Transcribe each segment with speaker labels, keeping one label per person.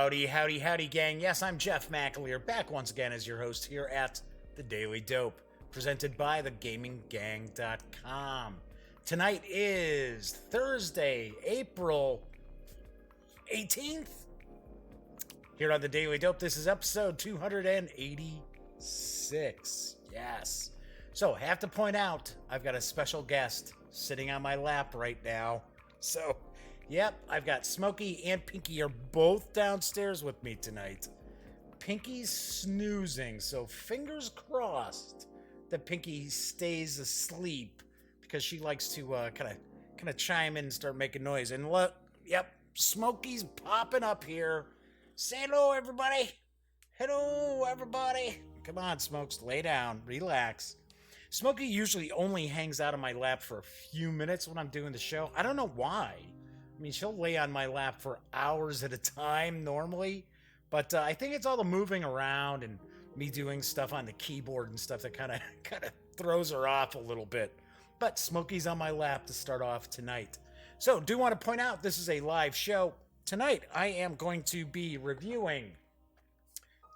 Speaker 1: Howdy, howdy, howdy, gang. Yes, I'm Jeff McAleer, back once again as your host here at The Daily Dope, presented by thegaminggang.com. Tonight is Thursday, April 18th. Here on The Daily Dope, this is episode 286. Yes. So, have to point out, I've got a special guest sitting on my lap right now. So, yep, I've got Smokey and Pinky are both downstairs with me tonight. Pinky's snoozing, so fingers crossed that Pinky stays asleep because she likes to kind of chime in and start making noise. And look, yep, Smokey's popping up here. Say hello, everybody. Hello, everybody. Come on, Smokes, lay down, relax. Smokey usually only hangs out on my lap for a few minutes when I'm doing the show. I don't know why. I mean, she'll lay on my lap for hours at a time normally, but I think it's all the moving around and me doing stuff on the keyboard and stuff that kind of throws her off a little bit. But Smokey's on my lap to start off tonight. So, do want to point out this is a live show. Tonight, I am going to be reviewing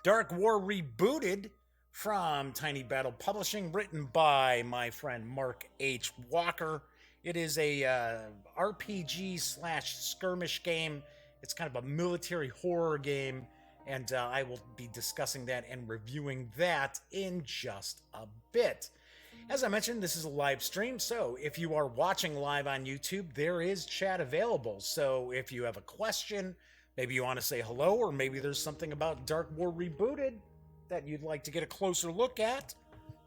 Speaker 1: Dark War Rebooted from Tiny Battle Publishing, written by my friend Mark H. Walker. It is a RPG / skirmish game. It's kind of a military horror game, and I will be discussing that and reviewing that in just a bit. As I mentioned, this is a live stream, so if you are watching live on YouTube, there is chat available. So if you have a question, maybe you want to say hello, or maybe there's something about Dark War Rebooted that you'd like to get a closer look at,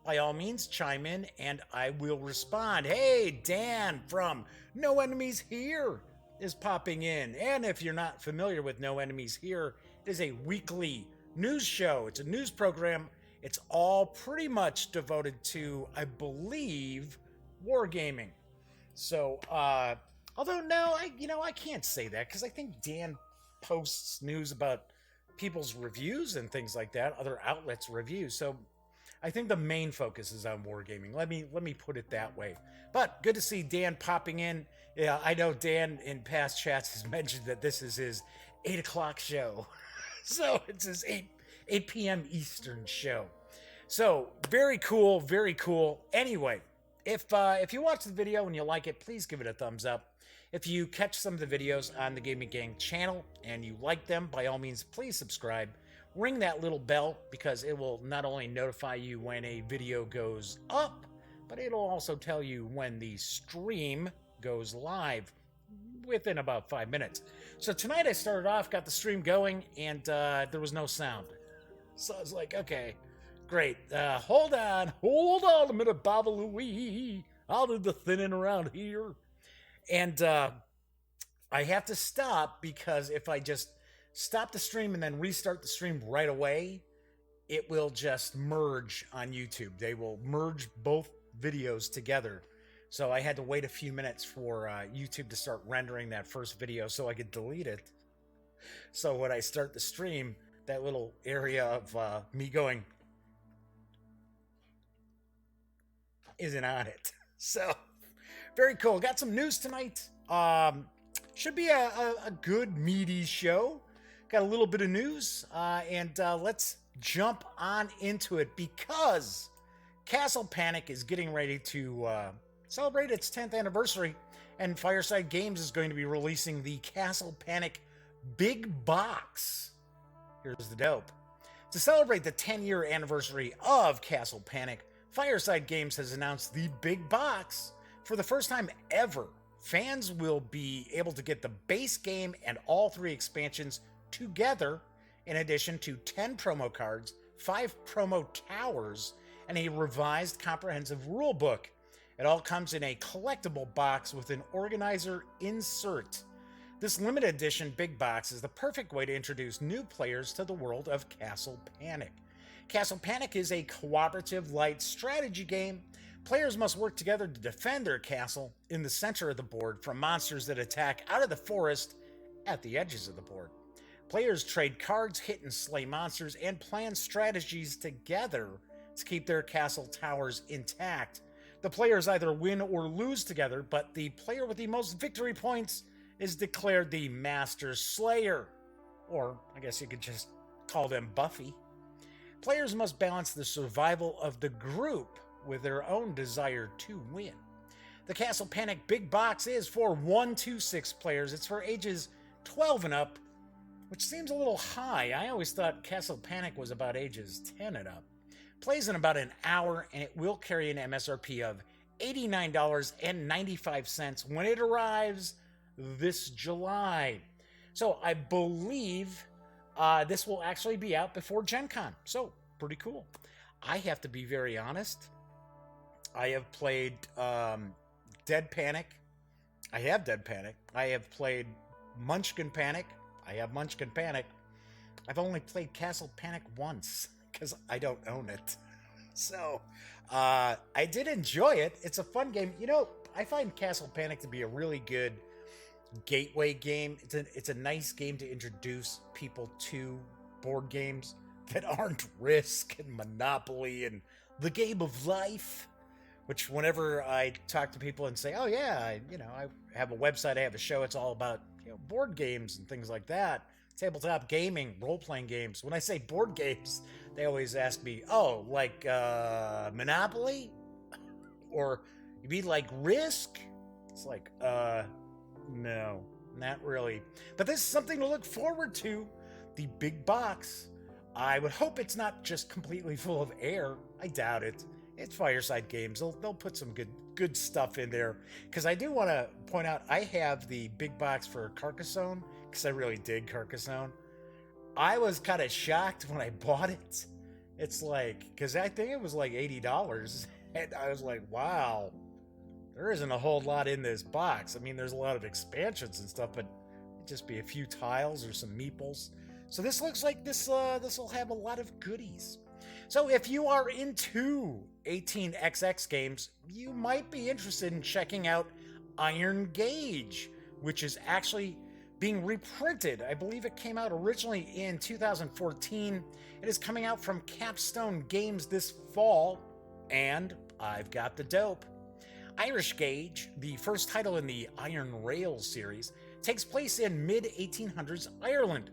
Speaker 1: by all means, chime in and I will respond. Hey, Dan from No Enemies Here is popping in. And if you're not familiar with No Enemies Here, it is a weekly news show. It's a news program. It's all pretty much devoted to, I believe, wargaming. So, although no, I can't say that because I think Dan posts news about people's reviews and things like that, other outlets' reviews. So I think the main focus is on wargaming. Let me put it that way. But good to see Dan popping in. Yeah, I know Dan in past chats has mentioned that this is his 8 o'clock show. So it's his 8 p.m. Eastern show. So very cool, very cool. Anyway, if you watch the video and you like it, please give it a thumbs up. If you catch some of the videos on the Gaming Gang channel and you like them, by all means, please subscribe. Ring that little bell because it will not only notify you when a video goes up, but it'll also tell you when the stream goes live within about 5 minutes. So tonight I started off, got the stream going, and there was no sound. So I was like, okay, great. Hold on a minute, Baba Louie. I'll do the thinning around here. And I have to stop because if I just stop the stream and then restart the stream right away, it will just merge on YouTube. They will merge both videos together. So I had to wait a few minutes for YouTube to start rendering that first video so I could delete it. So when I start the stream, that little area of me going isn't on it. So very cool. Got some news tonight. Should be a good, meaty show. Got a little bit of news, and let's jump on into it because Castle Panic is getting ready to celebrate its 10th anniversary, and Fireside Games is going to be releasing the Castle Panic Big Box. Here's the dope. To celebrate the 10-year anniversary of Castle Panic, Fireside Games has announced the Big Box. For the first time ever, fans will be able to get the base game and all 3 expansions together, in addition to 10 promo cards, 5 promo towers, and a revised comprehensive rulebook. It all comes in a collectible box with an organizer insert. This limited edition big box is the perfect way to introduce new players to the world of Castle Panic. Castle Panic is a cooperative light strategy game. Players must work together to defend their castle in the center of the board from monsters that attack out of the forest at the edges of the board. Players trade cards, hit and slay monsters, and plan strategies together to keep their castle towers intact. The players either win or lose together, but the player with the most victory points is declared the Master Slayer. or I guess you could just call them Buffy. Players must balance the survival of the group with their own desire to win. The Castle Panic Big Box is for 1 to 6 players. It's for ages 12 and up, which seems a little high. I always thought Castle Panic was about ages 10 and up. Plays in about an hour, and it will carry an MSRP of $89.95 when it arrives this July. So I believe this will actually be out before Gen Con. So pretty cool. I have to be very honest. I have played Dead Panic. I have Dead Panic. I have played Munchkin Panic. I have Munchkin Panic. I've only played Castle Panic once because I don't own it. So I did enjoy it. It's a fun game. You know, I find Castle Panic to be a really good gateway game. It's a nice game to introduce people to board games that aren't Risk and Monopoly and the game of life. Which whenever I talk to people and say, "Oh yeah, I have a website, I have a show. It's all about board games and things like that, tabletop gaming, role-playing games." When I say board games, they always ask me, "Oh, like Monopoly, or you mean like Risk?" It's like, no, not really. But this is something to look forward to. The big box. I would hope it's not just completely full of air. I doubt it. It's Fireside Games. They'll put some good stuff in there. Because I do want to point out, I have the big box for Carcassonne, because I really dig Carcassonne. I was kind of shocked when I bought it. It's like, because I think it was like $80. And I was like, wow, there isn't a whole lot in this box. I mean, there's a lot of expansions and stuff, but it'd just be a few tiles or some meeples. So this looks like this will have a lot of goodies. So if you are into 18xx games, you might be interested in checking out Iron Gauge, which is actually being reprinted. I believe it came out originally in 2014. It is coming out from Capstone Games this fall, and I've got the dope. Irish Gauge, the first title in the Iron Rail series, takes place in mid-1800s Ireland.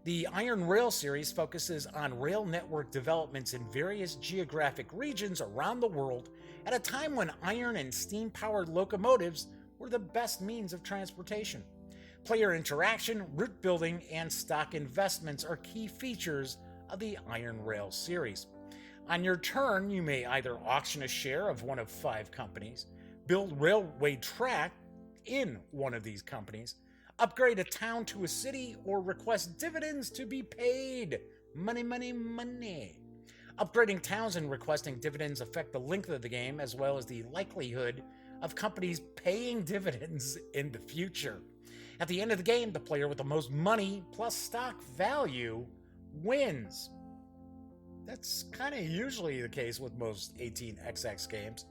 Speaker 1: The Iron Rail series focuses on rail network developments in various geographic regions around the world at a time when iron and steam-powered locomotives were the best means of transportation. Player interaction, route building, and stock investments are key features of the Iron Rail series. On your turn, you may either auction a share of one of 5 companies, build railway track in one of these companies, upgrade a town to a city, or request dividends to be paid. Money, money, money. Upgrading towns and requesting dividends affect the length of the game as well as the likelihood of companies paying dividends in the future. At the end of the game, the player with the most money plus stock value wins. That's kind of usually the case with most 18xx games.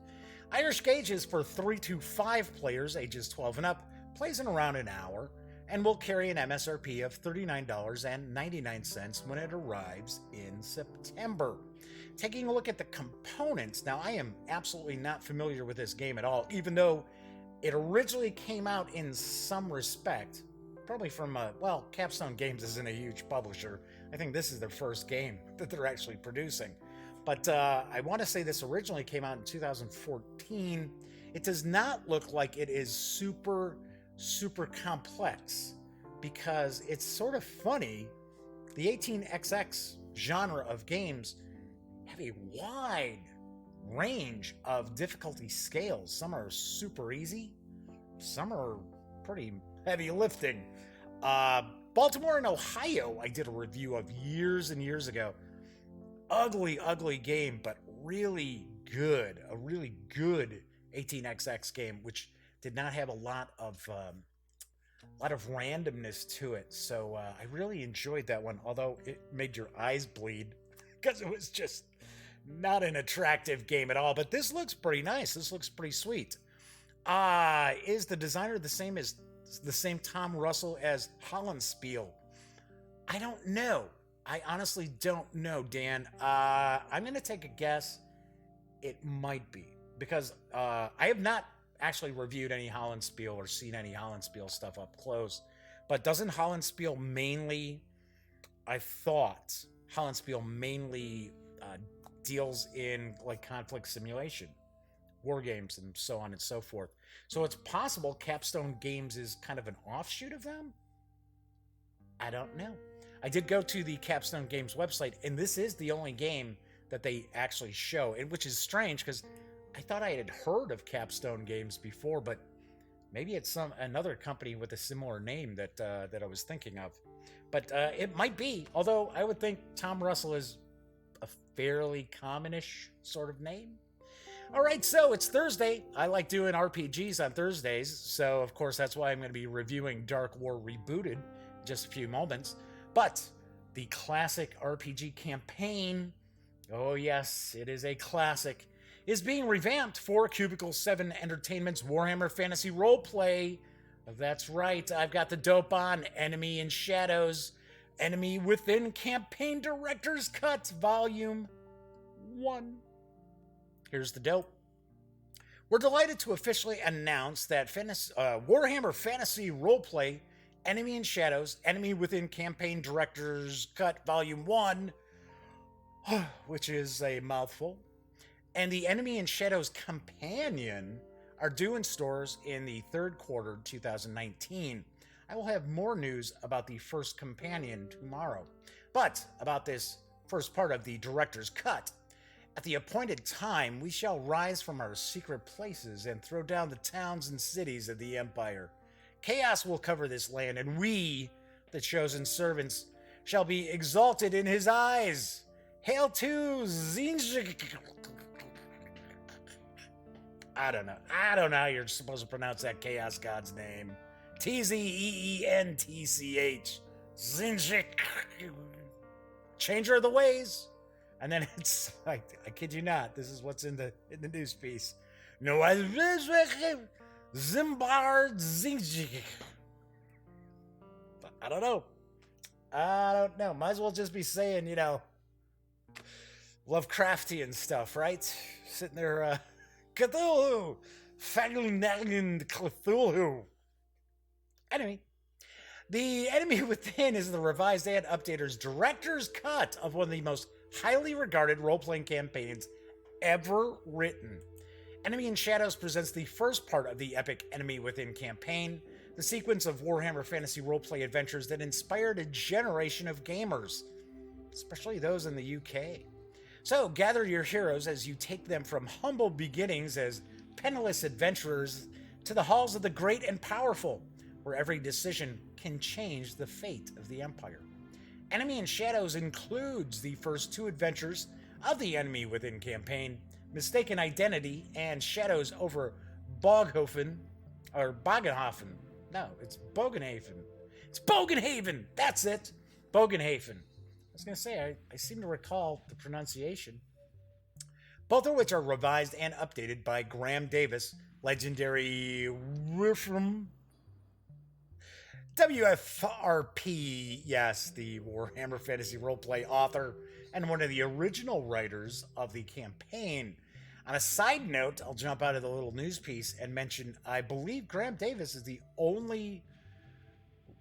Speaker 1: Irish Gauge is for 3 to 5 players ages 12 and up, plays in around an hour, and will carry an MSRP of $39.99 when it arrives in September. Taking a look at the components, now I am absolutely not familiar with this game at all, even though it originally came out in some respect, probably from, Capstone Games isn't a huge publisher. I think this is their first game that they're actually producing. But I want to say this originally came out in 2014. It does not look like it is super complex, because it's sort of funny. The 18xx genre of games have a wide range of difficulty scales. Some are super easy, some are pretty heavy lifting. Baltimore and Ohio, I did a review of years and years ago. Ugly game, but really good. A really good 18xx game, which did not have a lot of randomness to it. So I really enjoyed that one, although it made your eyes bleed because it was just not an attractive game at all. But this looks pretty nice. This looks pretty sweet. Is the designer the same Tom Russell as Hollandspiel? I don't know. I honestly don't know, Dan. I'm going to take a guess. It might be, because I have not actually reviewed any Hollandspiel or seen any Hollandspiel stuff up close. But doesn't Hollandspiel mainly I thought Hollandspiel mainly deals in like conflict simulation, war games, and so on and so forth. So it's possible Capstone Games is kind of an offshoot of them. I don't know. I did go to the Capstone Games website, and this is the only game that they actually show, and which is strange because I thought I had heard of Capstone Games before, but maybe it's another company with a similar name that I was thinking of. But it might be, although I would think Tom Russell is a fairly commonish sort of name. All right, so it's Thursday. I like doing RPGs on Thursdays, so of course that's why I'm going to be reviewing Dark War Rebooted in just a few moments. But the classic RPG campaign, oh yes, it is a classic, is being revamped for Cubicle 7 Entertainment's Warhammer Fantasy Roleplay. That's right, I've got the dope on Enemy in Shadows, Enemy Within Campaign Director's Cut, Volume 1. Here's the dope. We're delighted to officially announce that Warhammer Fantasy Roleplay, Enemy in Shadows, Enemy Within Campaign Director's Cut, Volume 1, which is a mouthful, and the Enemy in Shadows Companion are due in stores in the third quarter 2019. I will have more news about the first companion tomorrow. But about this first part of the Director's Cut, at the appointed time, we shall rise from our secret places and throw down the towns and cities of the Empire. Chaos will cover this land, and we, the chosen servants, shall be exalted in his eyes. Hail to Zinjik. I don't know how you're supposed to pronounce that Chaos God's name. Tzeentch. Zinjik. Changer of the ways. And then it's, I kid you not, this is what's in the news piece. No, Zimbar Zinjik. I don't know. Might as well just be saying, Lovecraftian stuff, right? Sitting there, Cthulhu! Fagling Cthulhu! Anyway, the Enemy Within is the revised and updater's director's cut of one of the most highly regarded role-playing campaigns ever written. Enemy in Shadows presents the first part of the epic Enemy Within campaign, the sequence of Warhammer Fantasy roleplay adventures that inspired a generation of gamers, especially those in the UK. So gather your heroes as you take them from humble beginnings as penniless adventurers to the halls of the great and powerful, where every decision can change the fate of the Empire. Enemy in Shadows includes the first two adventures of the Enemy Within campaign, Mistaken Identity and Shadows over Bogenhofen. No, it's Bogenhaven. It's Bogenhaven! That's it! Bogenhaven. I was going to say, I seem to recall the pronunciation. Both of which are revised and updated by Graham Davis, legendary WFRP, yes, the Warhammer Fantasy Roleplay author and one of the original writers of the campaign. On a side note, I'll jump out of the little news piece and mention, I believe Graham Davis is the only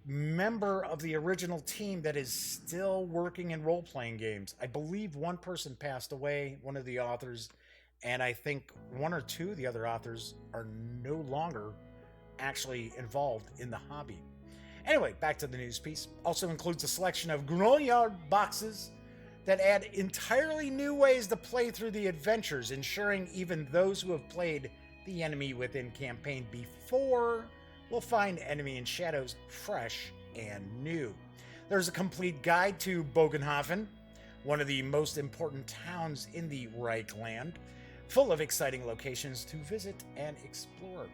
Speaker 1: member of the original team that is still working in role-playing games. I believe one person passed away, one of the authors, and I think one or two of the other authors are no longer actually involved in the hobby. Anyway, back to the news piece. Also includes a selection of Grognard boxes that add entirely new ways to play through the adventures, ensuring even those who have played the Enemy Within campaign before will find Enemy in Shadows fresh and new. There's a complete guide to Bogenhofen, one of the most important towns in the Reichland, full of exciting locations to visit and explore.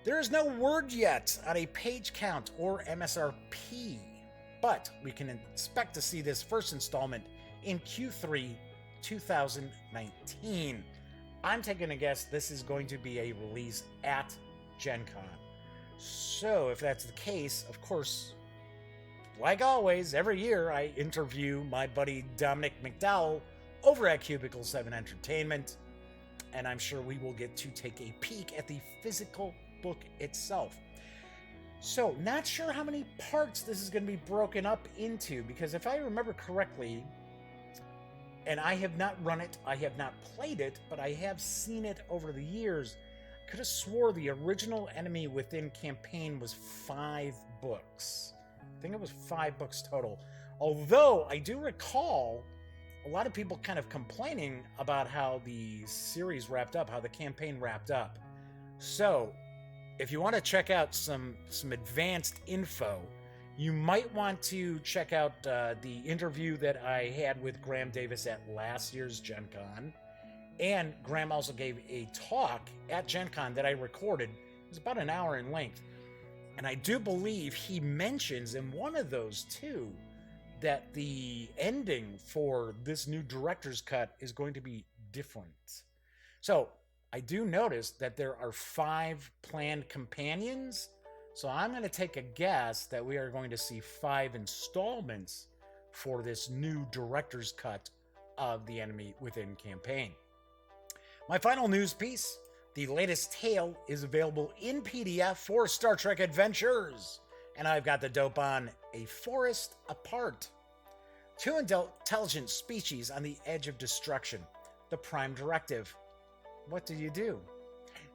Speaker 1: There is no word yet on a page count or MSRP, but we can expect to see this first installment in Q3 2019. I'm taking a guess this is going to be a release at Gen Con. So if that's the case, of course, like always, every year I interview my buddy Dominic McDowell over at Cubicle 7 Entertainment, and I'm sure we will get to take a peek at the physical book itself. So, not sure how many parts this is going to be broken up into, because if I remember correctly, and I have not run it, I have not played it, but I have seen it over the years. I could have swore the original Enemy Within campaign was 5 books. I think it was 5 books total. Although I do recall a lot of people kind of complaining about how the series wrapped up, how the campaign wrapped up. So, if you want to check out some advanced info, you might want to check out the interview that I had with Graham Davis at last year's Gen Con. And Graham also gave a talk at Gen Con that I recorded. It was about an hour in length. And I do believe he mentions in one of those too that the ending for this new director's cut is going to be different. So I do notice that there are 5 planned companions. So I'm going to take a guess that we are going to see 5 installments for this new director's cut of the Enemy Within campaign. My final news piece, the latest tale is available in PDF for Star Trek Adventures. And I've got the dope on A Forest Apart. 2 intelligent species on the edge of destruction. The Prime Directive. What do you do?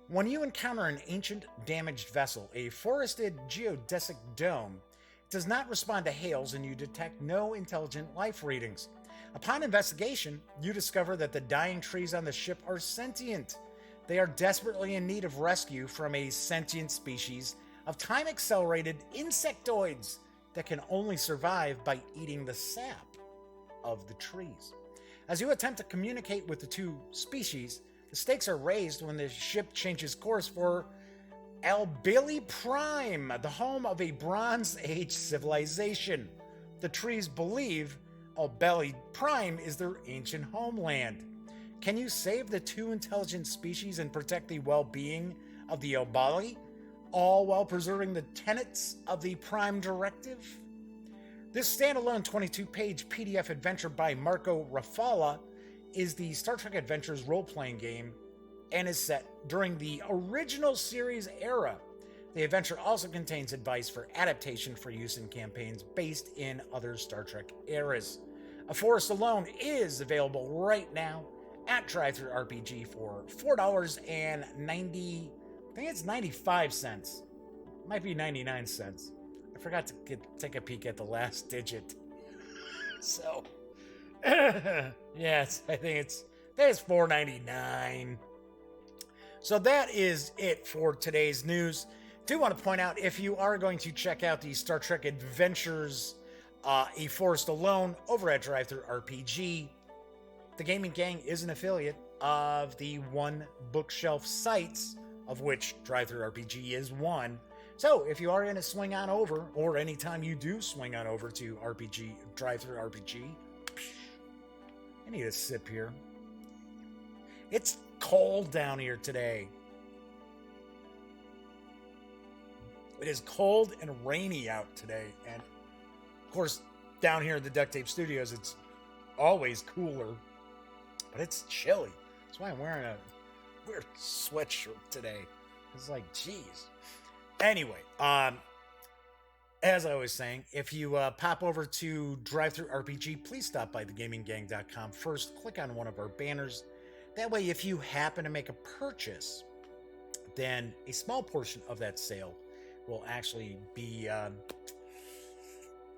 Speaker 1: When you encounter an ancient, damaged vessel, a forested geodesic dome, it does not respond to hails and you detect no intelligent life readings. Upon investigation, you discover that the dying trees on the ship are sentient. They are desperately in need of rescue from a sentient species of time-accelerated insectoids that can only survive by eating the sap of the trees. As you attempt to communicate with the 2 species, the stakes are raised when the ship changes course for Albeli Prime, the home of a Bronze Age civilization. The trees believe Albeli Prime is their ancient homeland. Can you save the 2 intelligent species and protect the well-being of the Albeli, all while preserving the tenets of the Prime Directive? This standalone 22-page PDF adventure by Marco Rafala is the Star Trek Adventures role-playing game and is set during the original series era. The adventure also contains advice for adaptation for use in campaigns based in other Star Trek eras. A Forest Alone is available right now at Drive-Thru RPG for $4.90. I think it's 95 cents. Might be 99 cents. I forgot to take a peek at the last digit. So, yes, I think it's $4.99. So that is it for today's news. Do want to point out, if you are going to check out the Star Trek Adventures A Forest Alone over at Drive-Thru RPG, the Gaming Gang is an affiliate of the One Bookshelf sites, of which Drive-Thru RPG is one. So if you are going to swing on over, or anytime you do swing on over to Drive-Thru RPG, I need a sip here. It's cold down here today. It is cold and rainy out today. And of course, down here in the Duct Tape Studios, it's always cooler, but it's chilly. That's why I'm wearing a weird sweatshirt today. It's like, geez. Anyway, as I was saying, if you pop over to Drive-Thru RPG, please stop by thegaminggang.com first. Click on one of our banners. That way, if you happen to make a purchase, then a small portion of that sale will actually be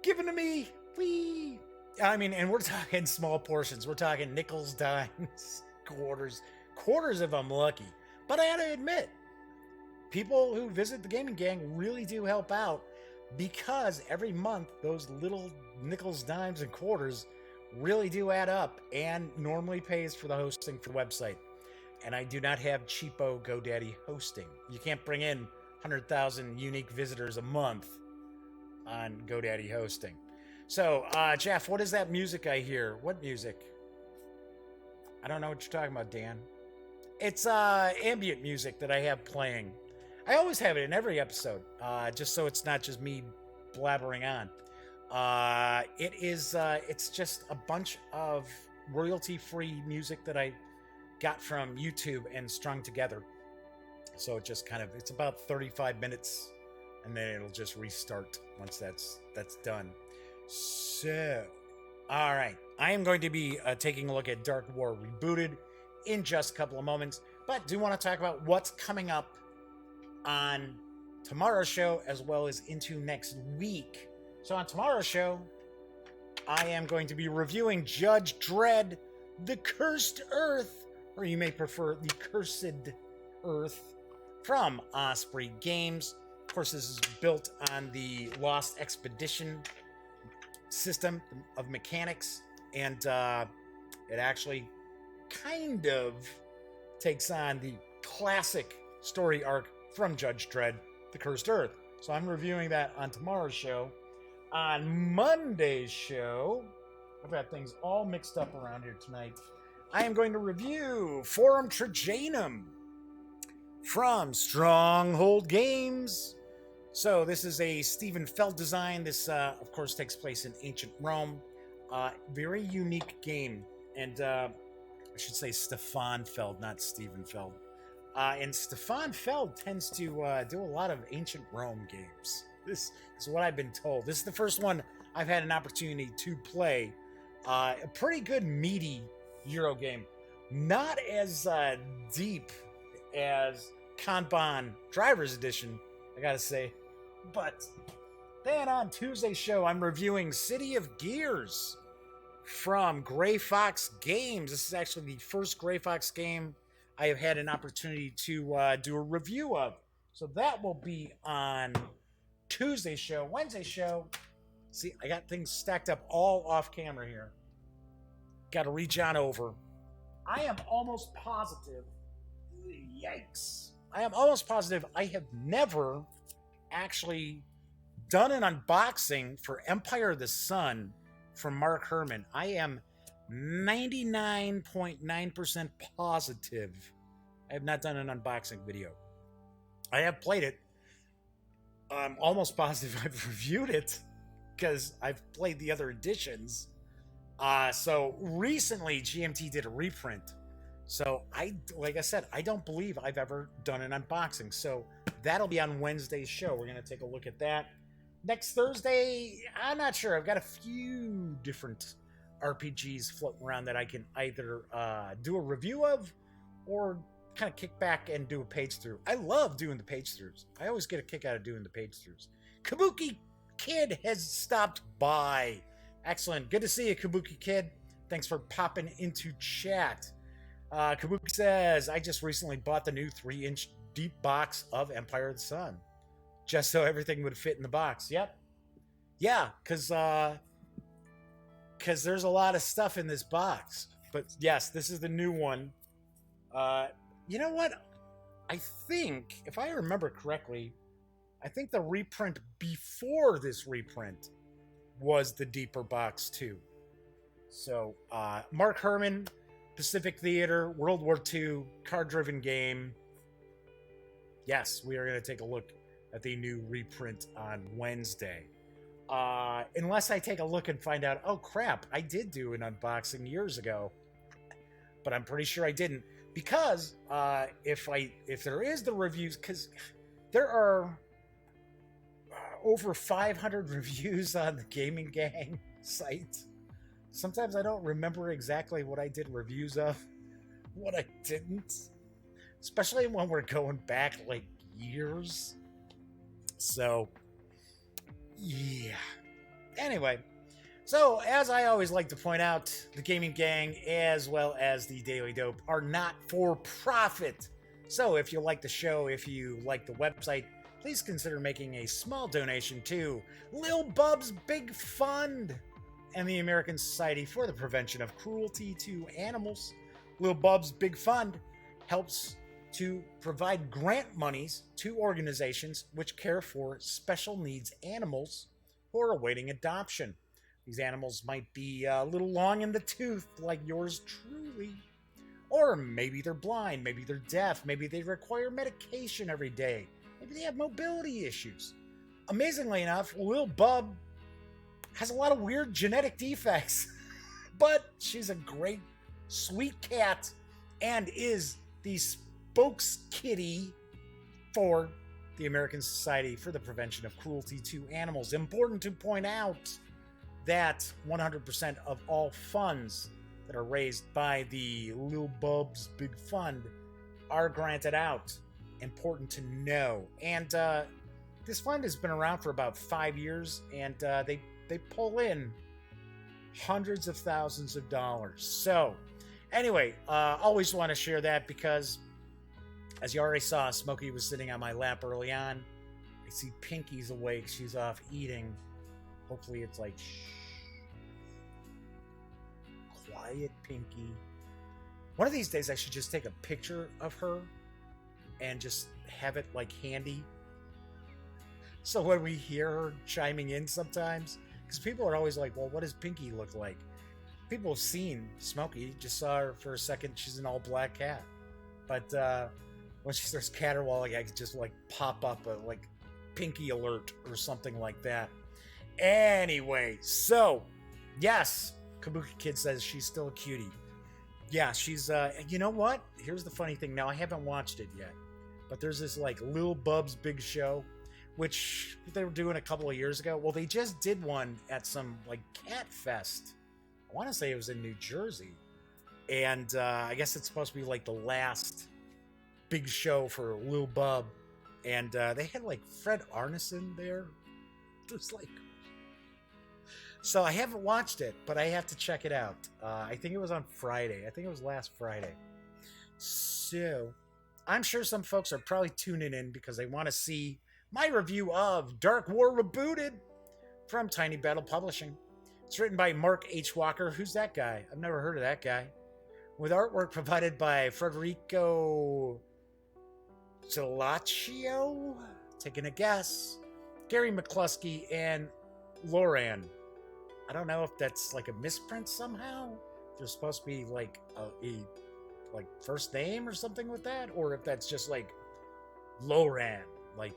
Speaker 1: given to me. Whee! I mean, and we're talking small portions. We're talking nickels, dimes, quarters if I'm lucky. But I gotta admit, people who visit the Gaming Gang really do help out, because every month those little nickels, dimes, and quarters really do add up and normally pays for the hosting for the website. And I do not have cheapo GoDaddy hosting. You can't bring in 100,000 unique visitors a month on GoDaddy hosting. So, Jeff, what is that music I hear? What music? I don't know what you're talking about, Dan. It's ambient music that I have playing. I always have it in every episode, just so it's not just me blabbering on. It's just a bunch of royalty-free music that I got from YouTube and strung together. So it just it's about 35 minutes and then it'll just restart once that's done. So, all right, I am going to be taking a look at Dark War Rebooted in just a couple of moments, but do want to talk about what's coming up on tomorrow's show as well as into next week. So on tomorrow's show, I am going to be reviewing Judge Dredd, The Cursed Earth, or you may prefer The Cursed Earth, from Osprey Games. Of course, this is built on the Lost Expedition system of mechanics, and it actually kind of takes on the classic story arc from Judge Dredd, The Cursed Earth. So I'm reviewing that on tomorrow's show. On Monday's show, I've got things all mixed up around here tonight. I am going to review Forum Trajanum from Stronghold Games. So this is a Stephen Feld design. This, of course, takes place in ancient Rome. Very unique game. And I should say Stefan Feld, not Stephen Feld. And Stefan Feld tends to do a lot of ancient Rome games. This is what I've been told. This is the first one I've had an opportunity to play. A pretty good, meaty Euro game. Not as deep as Kanban Driver's Edition, I gotta say. But then on Tuesday's show, I'm reviewing City of Gears from Gray Fox Games. This is actually the first Gray Fox game I have had an opportunity to do a review of. So that will be on Tuesday's show. Wednesday's show, see, I got things stacked up all off camera here. Got to reach on over. I am almost positive, yikes. I am almost positive I have never actually done an unboxing for Empire of the Sun from Mark Herman. I am 99.9% positive I have not done an unboxing video. I have played it. I'm almost positive I've reviewed it because I've played the other editions. So recently GMT did a reprint. So like I said, I don't believe I've ever done an unboxing. So that'll be on Wednesday's show. We're going to take a look at that. Next Thursday, I'm not sure. I've got a few different RPGs floating around that I can either do a review of or kind of kick back and do a page through. I love doing the page throughs. I always get a kick out of doing the page throughs. Kabuki Kid has stopped by. Excellent. Good to see you, Kabuki Kid. Thanks for popping into chat. Kabuki says, I just recently bought the new 3-inch deep box of Empire of the Sun, just so everything would fit in the box. Yep. Yeah, because there's a lot of stuff in this box. But yes, this is the new one. You know what? I think, if I remember correctly, I think the reprint before this reprint was the deeper box too. So, Mark Herman, Pacific Theater, World War II, card-driven game. Yes, we are going to take a look at the new reprint on Wednesday. Unless I take a look and find out, oh crap, I did do an unboxing years ago. But I'm pretty sure I didn't. Because if there is the reviews, because there are over 500 reviews on the Gaming Gang site. Sometimes I don't remember exactly what I did reviews of, what I didn't. Especially when we're going back like years. So, yeah. Anyway, so as I always like to point out, the Gaming Gang as well as the Daily Dope are not for profit. So if you like the show, if you like the website, please consider making a small donation to Lil Bub's Big Fund and the American Society for the Prevention of Cruelty to Animals. Lil Bub's Big Fund helps to provide grant monies to organizations which care for special needs animals who are awaiting adoption. These animals might be a little long in the tooth, like yours truly. Or maybe they're blind, maybe they're deaf, maybe they require medication every day. Maybe they have mobility issues. Amazingly enough, Lil Bub has a lot of weird genetic defects, but she's a great, sweet cat and is the spokes kitty for the American Society for the Prevention of Cruelty to Animals. Important to point out that 100% of all funds that are raised by the Lil Bub's Big Fund are granted out. Important to know. And this fund has been around for about 5 years, and they pull in hundreds of thousands of dollars. So, anyway, always want to share that because, as you already saw, Smokey was sitting on my lap early on. I see Pinky's awake. She's off eating. Hopefully it's like, shh. Quiet, Pinky. One of these days I should just take a picture of her and just have it like handy. So when we hear her chiming in sometimes, because people are always like, well, what does Pinky look like? People have seen Smokey, just saw her for a second. She's an all black cat. But when she starts caterwauling, I could just like pop up a like Pinky alert or something like that. Anyway, so yes, Kabuki Kid says she's still a cutie. Yeah, she's, you know what? Here's the funny thing. Now, I haven't watched it yet, but there's this like Lil Bub's Big Show, which they were doing a couple of years ago. Well, they just did one at some like cat fest. I want to say it was in New Jersey. And I guess it's supposed to be like the last big show for Lil Bub. And they had like Fred Arneson there. Just like, so I haven't watched it, but I have to check it out. I think it was on Friday. I think it was last Friday. So I'm sure some folks are probably tuning in because they want to see my review of Dark War Rebooted from Tiny Battle Publishing. It's written by Mark H. Walker. Who's that guy? I've never heard of that guy. With artwork provided by Federico Cilaccio, taking a guess, Gary McCluskey, and Loran. I don't know if that's like a misprint somehow. There's supposed to be like a like first name or something with that, or if that's just like Loran, like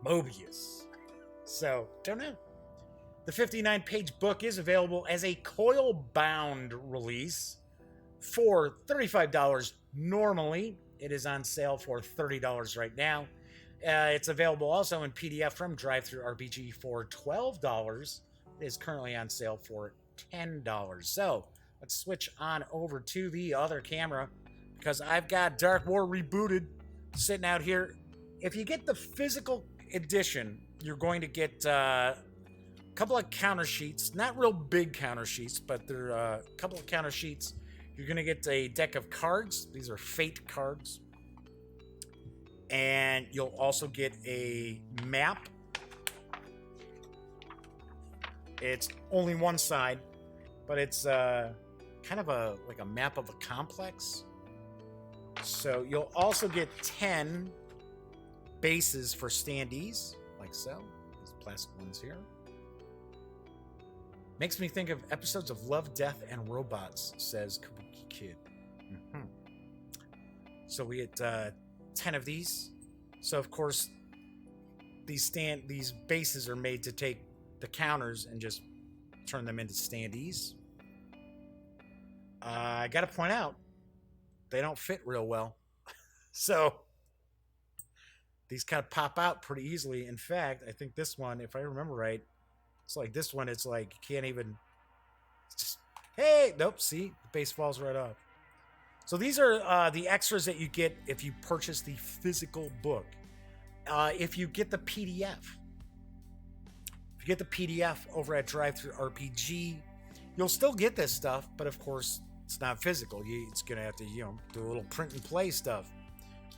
Speaker 1: Mobius. So, don't know. The 59-page book is available as a coil-bound release for $35 normally. It is on sale for $30 right now. It's available also in PDF from Drive-Thru RPG for $12. It is currently on sale for $10. So let's switch on over to the other camera because I've got Dark War Rebooted sitting out here. If you get the physical edition, you're going to get a couple of counter sheets, not real big counter sheets, but they're a couple of counter sheets. You're going to get a deck of cards. These are fate cards. And you'll also get a map. It's only one side, but it's kind of like a map of a complex. So you'll also get 10 bases for standees, like so. These plastic ones here. Makes me think of episodes of Love, Death, and Robots, says Kabuki Kid. Mm-hmm. So we get 10 of these. So of course, these bases are made to take the counters and just turn them into standees. I gotta point out, they don't fit real well. So these kind of pop out pretty easily. In fact, I think this one, if I remember right, it's like this one, it's like you can't even, it's just, hey, nope, see, the base falls right off. So these are the extras that you get if you purchase the physical book. If you get the PDF, over at Drive-Thru RPG, you'll still get this stuff, but of course, it's not physical. It's going to have to, do a little print and play stuff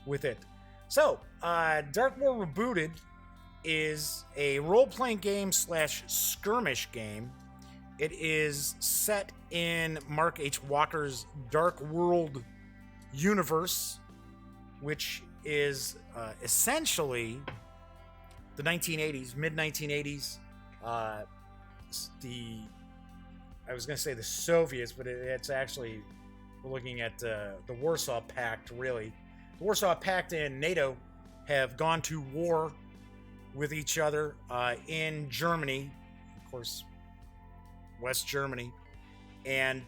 Speaker 1: with it. So, Dark War Rebooted is a role-playing game / skirmish game. It is set in Mark H. Walker's Dark World universe, which is essentially the 1980s, mid-1980s. I was going to say the Soviets, but it's actually, we're looking at the Warsaw Pact, really. The Warsaw Pact and NATO have gone to war with each other in Germany, of course, West Germany. And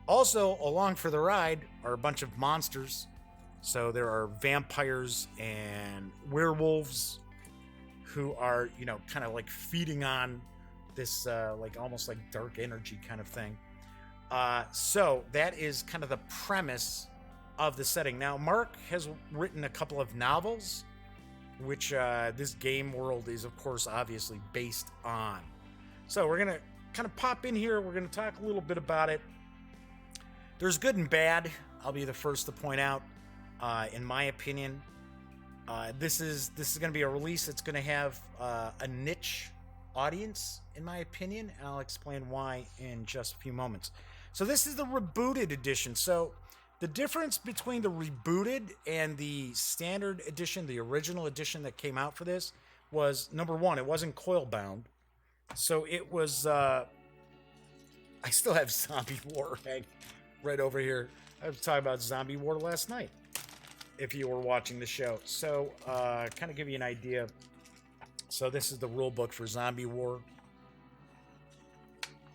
Speaker 1: also along for the ride are a bunch of monsters So there are vampires and werewolves who are, kind of like feeding on this, like almost like dark energy kind of thing. So that is kind of the premise of the setting. Now, Mark has written a couple of novels, which this game world is, of course, obviously based on. So we're going to kind of pop in here. We're going to talk a little bit about it. There's good and bad. I'll be the first to point out. In my opinion, this is going to be a release that's going to have a niche audience, in my opinion. And I'll explain why in just a few moments. So this is the rebooted edition. So the difference between the rebooted and the standard edition, the original edition that came out for this, was number one, it wasn't coil bound. So it was, I still have Zombie War right over here. I was talking about Zombie War last night, if you were watching the show. So, kind of give you an idea. So this is the rule book for Zombie War.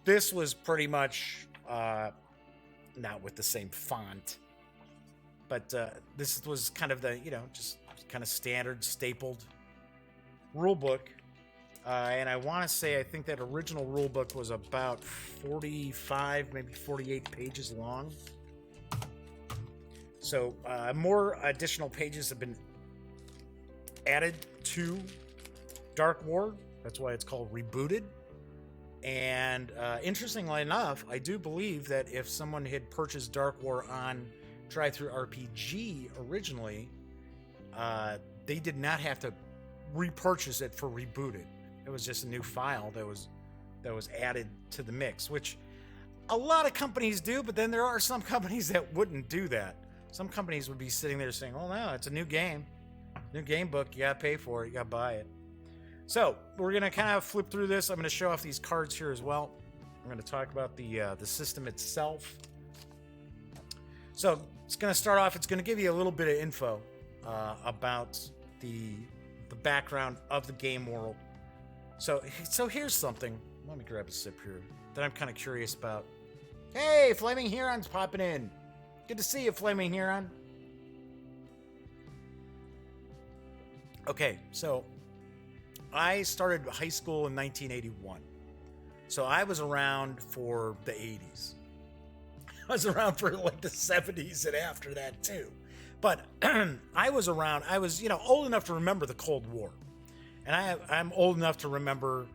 Speaker 1: This was pretty much, not with the same font, but this was kind of the, just kind of standard stapled rule book. And I want to say, I think that original rule book was about 45, maybe 48 pages long. So more additional pages have been added to Dark War. That's why it's called Rebooted. And interestingly enough, I do believe that if someone had purchased Dark War on Drive-Thru RPG originally, they did not have to repurchase it for Rebooted. It was just a new file that was added to the mix, which a lot of companies do, but then there are some companies that wouldn't do that. Some companies would be sitting there saying, oh no, it's a new game book, you gotta pay for it, you gotta buy it. So we're gonna kind of flip through this. I'm gonna show off these cards here as well. I'm gonna talk about the system itself. So it's gonna start off, it's gonna give you a little bit of info about the background of the game world. So here's something. Let me grab a sip here that I'm kind of curious about. Hey, Flaming Huron's popping in. Good to see you, Flaming Huron. Okay, so I started high school in 1981. So I was around for the 80s. I was around for like the 70s and after that too. But I was around, old enough to remember the Cold War. And I'm old enough to remember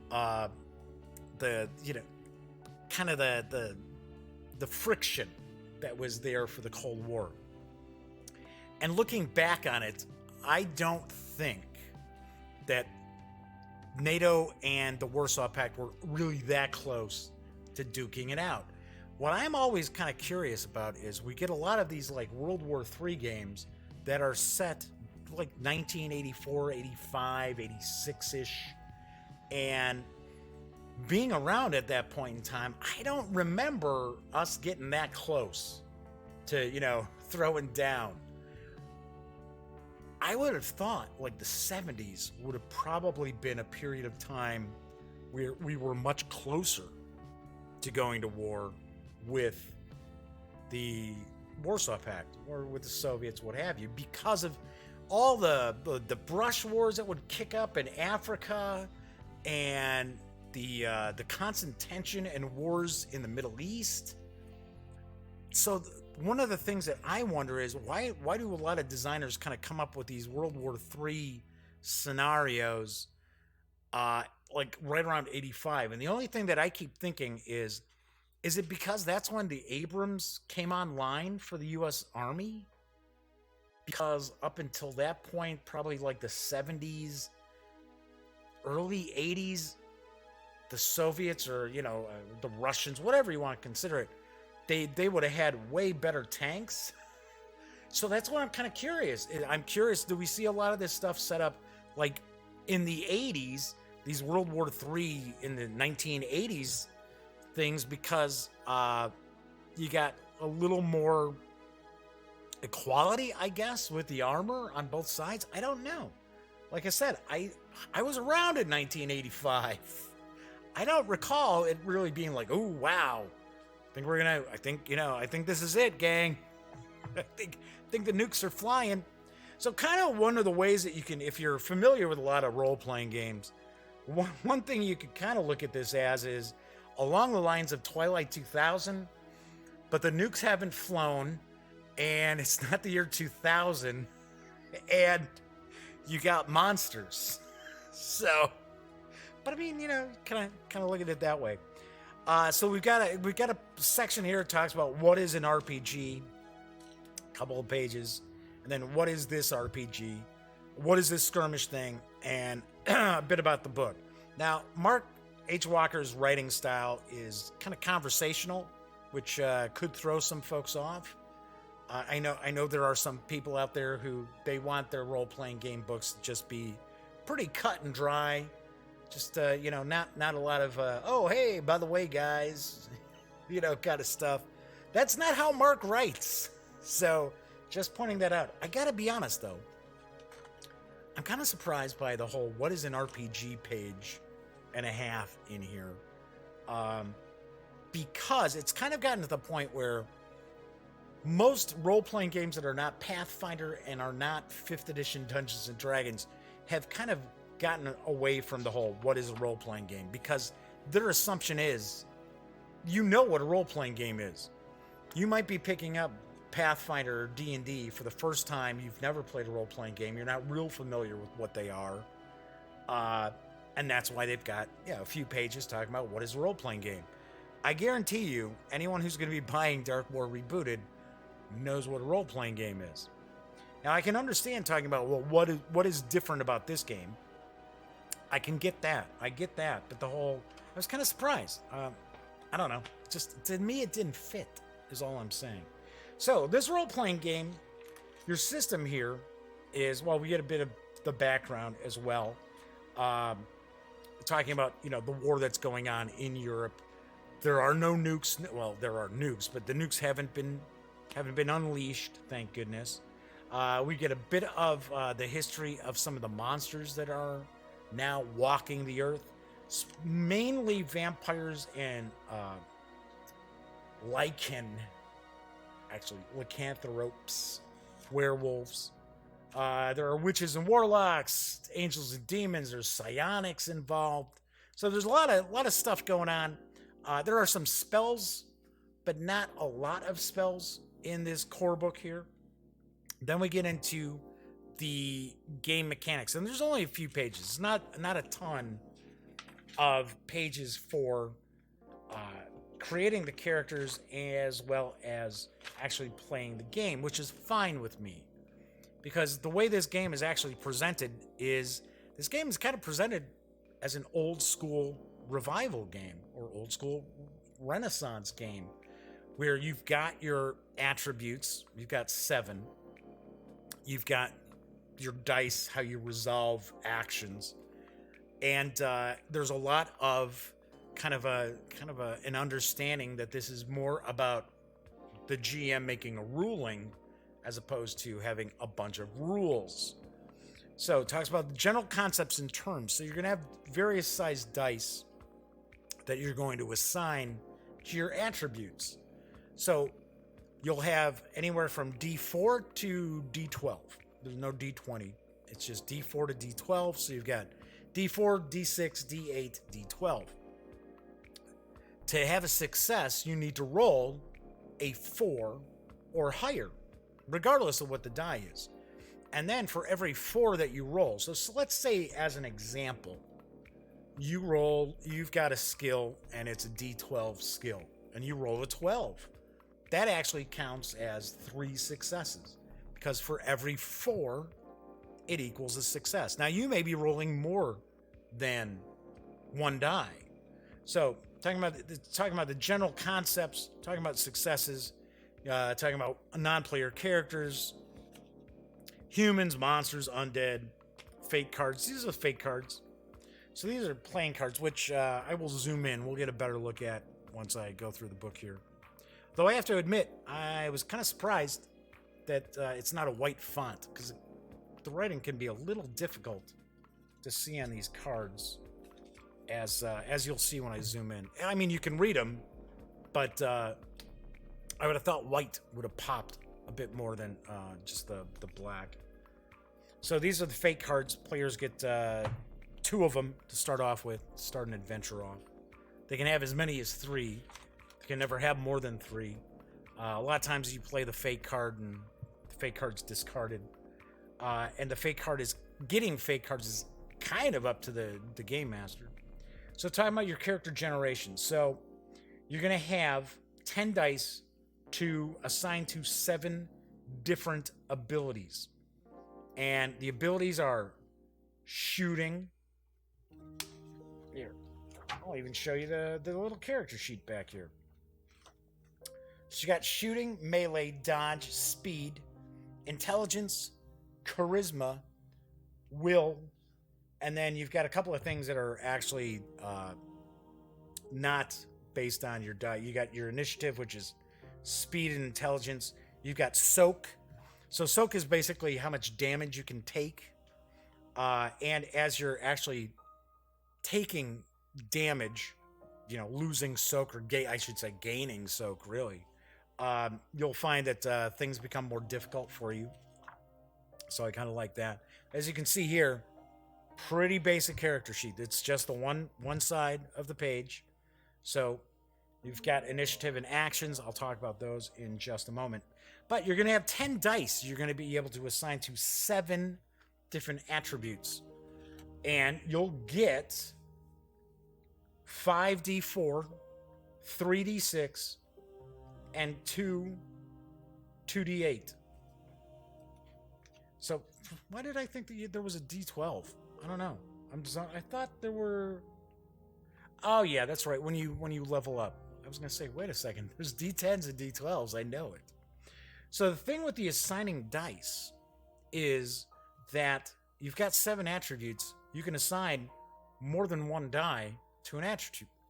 Speaker 1: the friction that was there for the Cold War. And looking back on it, I don't think that NATO and the Warsaw Pact were really that close to duking it out. What I'm always kind of curious about is we get a lot of these like World War III games that are set like 1984, 85, 86-ish. And being around at that point in time, I don't remember us getting that close to, throwing down. I would have thought like the 70s would have probably been a period of time where we were much closer to going to war with the Warsaw Pact or with the Soviets, what have you, because of all the brush wars that would kick up in Africa and the constant tension and wars in the Middle East. So one of the things that I wonder is why do a lot of designers kind of come up with these World War III scenarios like right around 85? And the only thing that I keep thinking is it because that's when the Abrams came online for the U.S. Army? Because up until that point, probably like the 70s, early 80s, the Soviets or, the Russians, whatever you want to consider it, they would have had way better tanks. So that's what I'm kind of curious. I'm curious, do we see a lot of this stuff set up like in the 80s, these World War III in the 1980s things, because you got a little more equality, I guess, with the armor on both sides? I don't know. Like I said, I was around in 1985. I don't recall it really being like, oh wow, I think this is it, gang. I think the nukes are flying. So kind of one of the ways that you can, if you're familiar with a lot of role-playing games, one thing you could kind of look at this as is along the lines of Twilight 2000, but the nukes haven't flown, and it's not the year 2000, and you got monsters. So, but I mean, kind of look at it that way. So we've got a section here that talks about what is an RPG, a couple of pages, and then what is this RPG, what is this skirmish thing, and a bit about the book. Now, Mark H. Walker's writing style is kind of conversational, which could throw some folks off. I know there are some people out there who they want their role-playing game books to just be pretty cut and dry. Just, not a lot of, oh, hey, by the way, guys, kind of stuff. That's not how Mark writes. So, just pointing that out. I gotta be honest, though. I'm kind of surprised by the whole what is an RPG page and a half in here. Because it's kind of gotten to the point where most role-playing games that are not Pathfinder and are not 5th edition Dungeons & Dragons have kind of gotten away from the whole what is a role-playing game, because their assumption is what a role-playing game is. You might be picking up Pathfinder or D&D for the first time. You've never played a role-playing game. You're not real familiar with what they are. And that's why they've got a few pages talking about what is a role-playing game. I guarantee you, anyone who's going to be buying Dark War Rebooted knows what a role-playing game is. Now, I can understand talking about, well, what is different about this game? I can get that. I get that. But I was kind of surprised. I don't know. Just, to me, it didn't fit, is all I'm saying. So, this role-playing game, your system here is, well, we get a bit of the background as well. Talking about, the war that's going on in Europe. There are no nukes. Well, there are nukes, but the nukes haven't been unleashed, thank goodness. We get a bit of the history of some of the monsters that are now walking the earth. Mainly vampires and lycanthropes, werewolves. There are witches and warlocks, angels and demons. There's psionics involved. So there's a lot of stuff going on. There are some spells, but not a lot of spells in this core book here. Then we get into the game mechanics, and there's only a few pages. Not a ton of pages for creating the characters as well as actually playing the game, which is fine with me. Because the way this game is actually presented is, this game is kind of presented as an old school revival game or old school Renaissance game, where you've got your attributes, you've got 7, you've got your dice, how you resolve actions, and there's a lot of kind of an understanding that this is more about the GM making a ruling as opposed to having a bunch of rules. So it talks about the general concepts and terms. So you're going to have various sized dice that you're going to assign to your attributes. So you'll have anywhere from D4 to D12. There's no D20. It's just D4 to D12. So you've got D4, D6, D8, D12. To have a success, you need to roll a 4 or higher, regardless of what the die is. And then for every 4 that you roll, so let's say as an example, you've got a skill and it's a D12 skill, and you roll a 12. That actually counts as 3 successes, because for every 4, it equals a success. Now, you may be rolling more than 1 die. So, talking about the general concepts, talking about successes, talking about non-player characters, humans, monsters, undead, fate cards. These are fate cards. So these are playing cards, which I will zoom in. We'll get a better look at once I go through the book here. Though I have to admit, I was kind of surprised that it's not a white font, because the writing can be a little difficult to see on these cards, as you'll see when I zoom in. I mean, you can read them, but I would have thought white would have popped a bit more than just the black. So these are the fate cards. Players get 2 of them to start off with, start an adventure off. They can have as many as 3. They can never have more than 3. A lot of times you play the fate card and the fate card's discarded. And the fate card is, getting fate cards is kind of up to the game master. So talking about your character generation. So you're going to have 10 dice to assign to 7 different abilities. And the abilities are shooting. Here, I'll even show you the little character sheet back here. So you got shooting, melee, dodge, speed, intelligence, charisma, will, and then you've got a couple of things that are actually not based on your die. You got your initiative, which is speed and intelligence. You've got soak. So soak is basically how much damage you can take. And as you're actually taking damage, losing soak, or gaining soak, really, you'll find that things become more difficult for you. So I kind of like that. As you can see here, pretty basic character sheet. It's just the one side of the page. So you've got initiative and actions. I'll talk about those in just a moment. But you're going to have 10 dice you're going to be able to assign to 7 different attributes. And you'll get 5d4, 3d6, and 2d8. So why did I think that there was a d12? I don't know. I thought there were... Oh yeah, that's right. When you level up. I was going to say, wait a second. There's d10s and d12s. I know it. So the thing with the assigning dice is that you've got 7 attributes. You can assign more than 1 die to an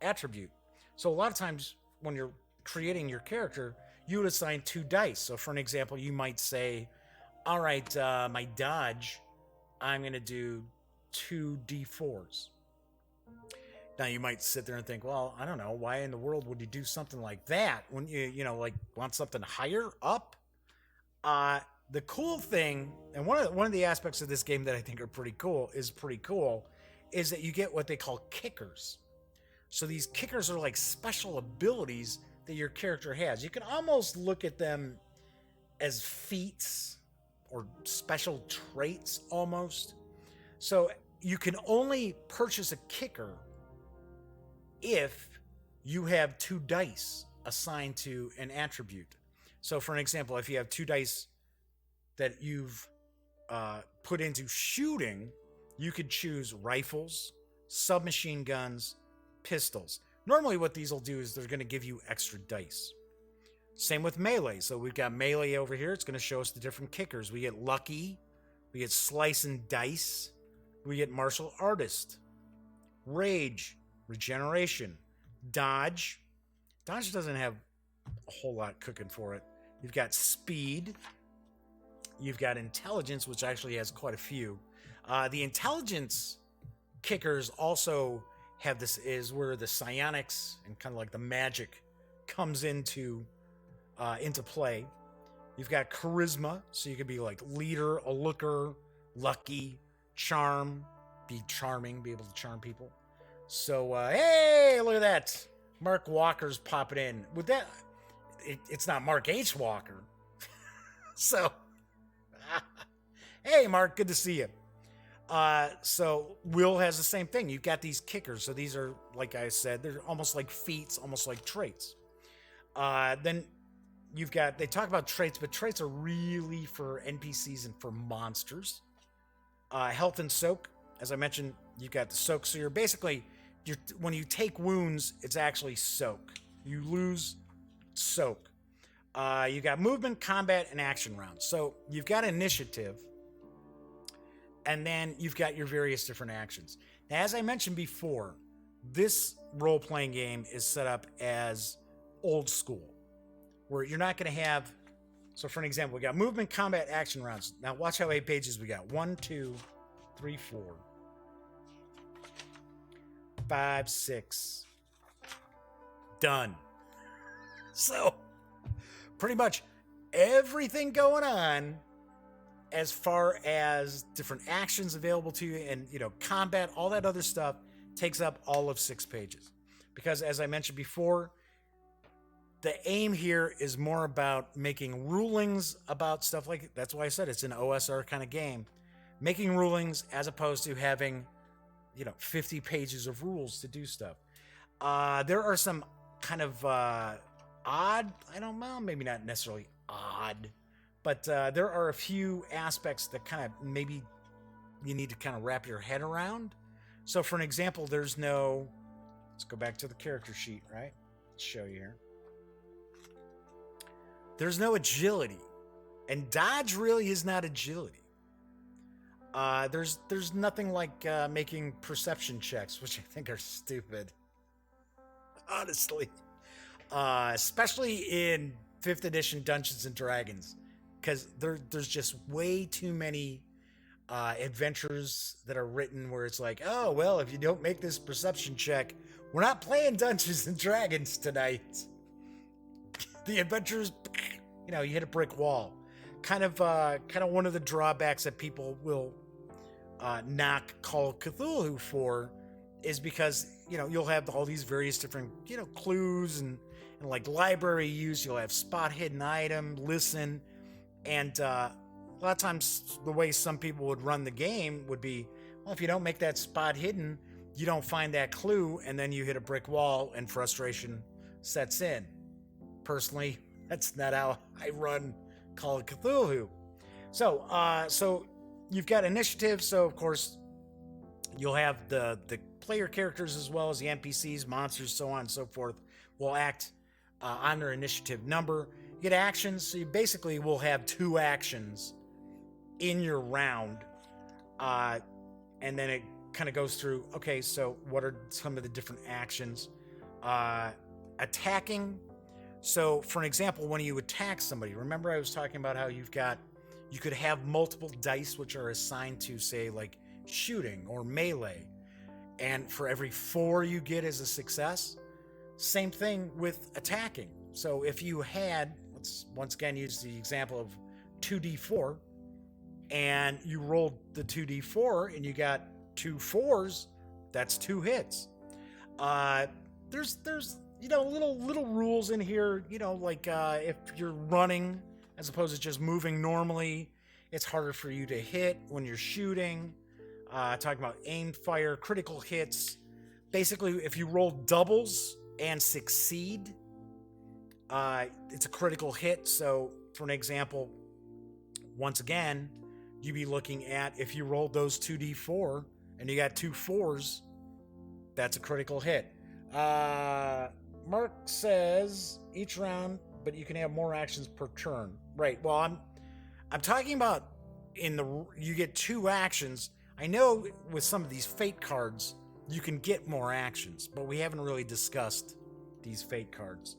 Speaker 1: attribute. So a lot of times when you're creating your character, you would assign 2 dice. So for an example, you might say, all right, my dodge, I'm going to do 2 d4s. Now you might sit there and think, well, I don't know, why in the world would you do something like that when you want something higher up? The cool thing, and one of the aspects of this game that I think are pretty cool, is that you get what they call kickers. So these kickers are like special abilities that your character has. You can almost look at them as feats or special traits almost. So you can only purchase a kicker if you have 2 dice assigned to an attribute. So for an example, if you have 2 dice that you've put into shooting, you could choose rifles, submachine guns, pistols. Normally what these will do is they're going to give you extra dice. Same with melee. So we've got melee over here. It's going to show us the different kickers. We get lucky. We get slice and dice. We get martial artist. Rage. Regeneration. Dodge. Dodge doesn't have a whole lot cooking for it. You've got speed. You've got intelligence, which actually has quite a few. The intelligence kickers also have this, is where the psionics and kind of like the magic comes into play. You've got charisma, so you could be like leader, a looker, lucky, charm, be charming, be able to charm people. So, hey, look at that. Mark Walker's popping in. With that, it's not Mark H. Walker. So, hey, Mark, good to see you. So Will has the same thing. You've got these kickers. So these are, like I said, they're almost like feats, almost like traits. Then you've got, they talk about traits, but traits are really for NPCs and for monsters. Health and soak. As I mentioned, you've got the soak. So you're basically, when you take wounds, it's actually soak. You lose soak. You got movement, combat, and action rounds. So you've got initiative, and then you've got your various different actions. Now, as I mentioned before, this role-playing game is set up as old school, where you're not going to have... So for an example, we got movement, combat, action rounds. Now watch how many pages we got. 1, 2, 3, 4, 5, 6. Done. So, pretty much everything going on as far as different actions available to you and, combat, all that other stuff takes up all of 6 pages. Because as I mentioned before, the aim here is more about making rulings about stuff like, that's why I said it's an OSR kind of game. Making rulings as opposed to having, 50 pages of rules to do stuff. There are some kind of odd, I don't know, maybe not necessarily odd, but there are a few aspects that kind of maybe you need to kind of wrap your head around. So for an example, let's go back to the character sheet, right? Let's show you here. There's no agility, and dodge really is not agility. There's nothing like making perception checks, which I think are stupid, honestly. Especially in 5th edition Dungeons and Dragons, because there's just way too many adventures that are written where it's like, oh well, if you don't make this perception check, we're not playing Dungeons and Dragons tonight. The adventures, you hit a brick wall. Kind of one of the drawbacks that people will knock Call of Cthulhu for is because, you'll have all these various different, clues and like library use. You'll have spot hidden item, listen, and a lot of times the way some people would run the game would be, well, if you don't make that spot hidden, you don't find that clue, and then you hit a brick wall and frustration sets in. Personally, that's not how I run Call of Cthulhu. So you've got initiative. So of course you'll have the player characters as well as the NPCs, monsters, so on and so forth will act on their initiative number. You get actions. So you basically will have 2 actions in your round. And then it kind of goes through, okay, so what are some of the different actions? Attacking. So for an example, when you attack somebody, remember I was talking about how you could have multiple dice which are assigned to, say, like shooting or melee. And for every 4 you get as a success, same thing with attacking. So if you had, let's once again use the example of 2d4, and you rolled the 2d4 and you got 2 4s, that's 2 hits. There's little rules in here, like if you're running as opposed to just moving normally, it's harder for you to hit when you're shooting. Talking about aim fire, critical hits. Basically, if you roll doubles and succeed, it's a critical hit. So for an example, once again, you'd be looking at, if you rolled those 2d4 and you got 2 4s, that's a critical hit. Mark says each round, but you can have more actions per turn. Right. Well, I'm talking about you get 2 actions. I know with some of these fate cards, you can get more actions, but we haven't really discussed these fate cards.